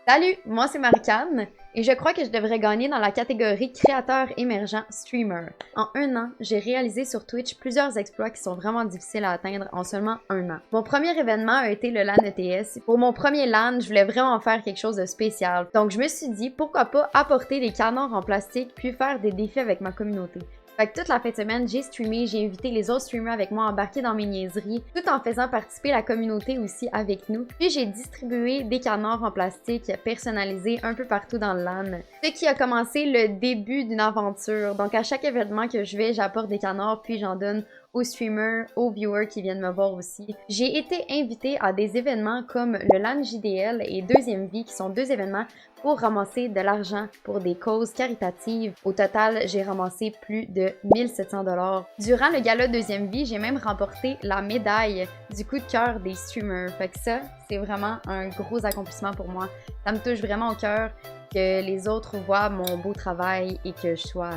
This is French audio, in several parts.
Salut, moi c'est Maricane et je crois que je devrais gagner dans la catégorie créateur émergent streamer. En un an, j'ai réalisé sur Twitch plusieurs exploits qui sont vraiment difficiles à atteindre en seulement un an. Mon premier événement a été le LAN ETS. Pour mon premier LAN, je voulais vraiment faire quelque chose de spécial. Donc je me suis dit pourquoi pas apporter des canards en plastique puis faire des défis avec ma communauté. Fait que toute la fin de semaine, j'ai streamé, j'ai invité les autres streamers avec moi à embarquer dans mes niaiseries, tout en faisant participer la communauté aussi avec nous. Puis j'ai distribué des canards en plastique personnalisés un peu partout dans le LAN. Ce qui a commencé le début d'une aventure. Donc à chaque événement que je vais, j'apporte des canards puis j'en donne aux streamers, aux viewers qui viennent me voir aussi. J'ai été invitée à des événements comme le LAN JDL et Deuxième Vie, qui sont deux événements pour ramasser de l'argent pour des causes caritatives. Au total, j'ai ramassé plus de 1700 $. Durant le gala Deuxième Vie, j'ai même remporté la médaille du coup de cœur des streamers. Fait que ça, c'est vraiment un gros accomplissement pour moi. Ça me touche vraiment au cœur que les autres voient mon beau travail et que je sois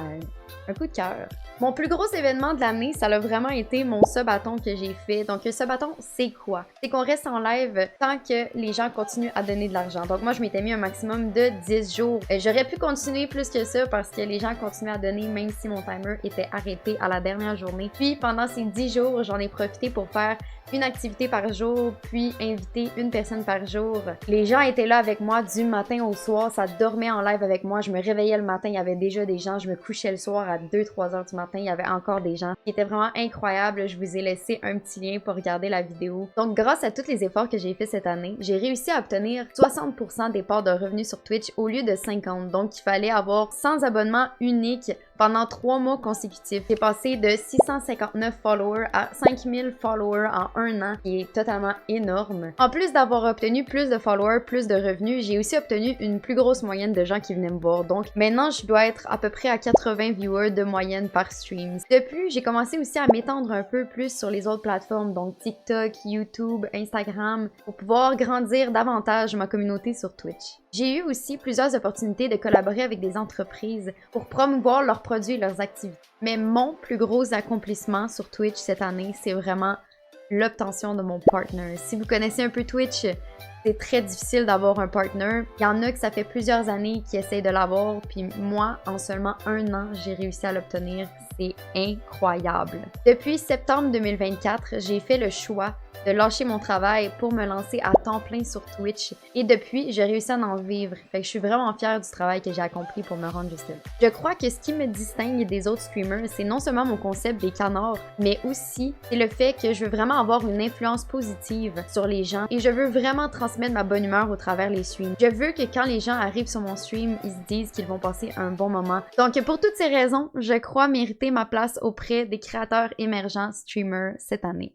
un coup de cœur. Mon plus gros événement de l'année, ça a vraiment été mon subathon que j'ai fait. Donc, un subathon, c'est quoi? C'est qu'on reste en live tant que les gens continuent à donner de l'argent. Donc, moi, je m'étais mis un maximum de 10 jours. J'aurais pu continuer plus que ça parce que les gens continuaient à donner même si mon timer était arrêté à la dernière journée. Puis, pendant ces 10 jours, j'en ai profité pour faire une activité par jour, puis inviter une personne par jour. Les gens étaient là avec moi du matin au soir, ça dormait en live avec moi. Je me réveillais le matin, il y avait déjà des gens. Je me couchais le soir à 2-3 heures du matin, il y avait encore des gens. C'était vraiment incroyable. Je vous ai laissé un petit lien pour regarder la vidéo. Donc, grâce à tous les efforts que j'ai fait cette année, j'ai réussi à obtenir 60% des parts de revenus sur Twitch au lieu de 50. Donc, il fallait avoir 100 abonnements uniques pendant 3 mois consécutifs. J'ai passé de 659 followers à 5000 followers en un an, qui est totalement énorme. En plus d'avoir obtenu plus de followers, plus de revenus, j'ai aussi obtenu une plus grosse moyenne de gens qui venaient me voir. Donc maintenant, je dois être à peu près à 80 viewers de moyenne par stream. De plus, j'ai commencé aussi à m'étendre un peu plus sur les autres plateformes, donc TikTok, YouTube, Instagram, pour pouvoir grandir davantage ma communauté sur Twitch. J'ai eu aussi plusieurs opportunités de collaborer avec des entreprises pour promouvoir leurs produits et leurs activités. Mais mon plus gros accomplissement sur Twitch cette année, c'est vraiment l'obtention de mon partner. Si vous connaissez un peu Twitch, c'est très difficile d'avoir un partner. Il y en a que ça fait plusieurs années qui essayent de l'avoir, puis moi, en seulement un an, j'ai réussi à l'obtenir. C'est incroyable. Depuis septembre 2024, j'ai fait le choix de lâcher mon travail pour me lancer à temps plein sur Twitch. Et depuis, j'ai réussi à en vivre. Fait que je suis vraiment fière du travail que j'ai accompli pour me rendre jusque là. Je crois que ce qui me distingue des autres streamers, c'est non seulement mon concept des canards, mais aussi c'est le fait que je veux vraiment avoir une influence positive sur les gens et je veux vraiment transmettre ma bonne humeur au travers les streams. Je veux que quand les gens arrivent sur mon stream, ils se disent qu'ils vont passer un bon moment. Donc pour toutes ces raisons, je crois mériter ma place auprès des créateurs émergents streamers cette année.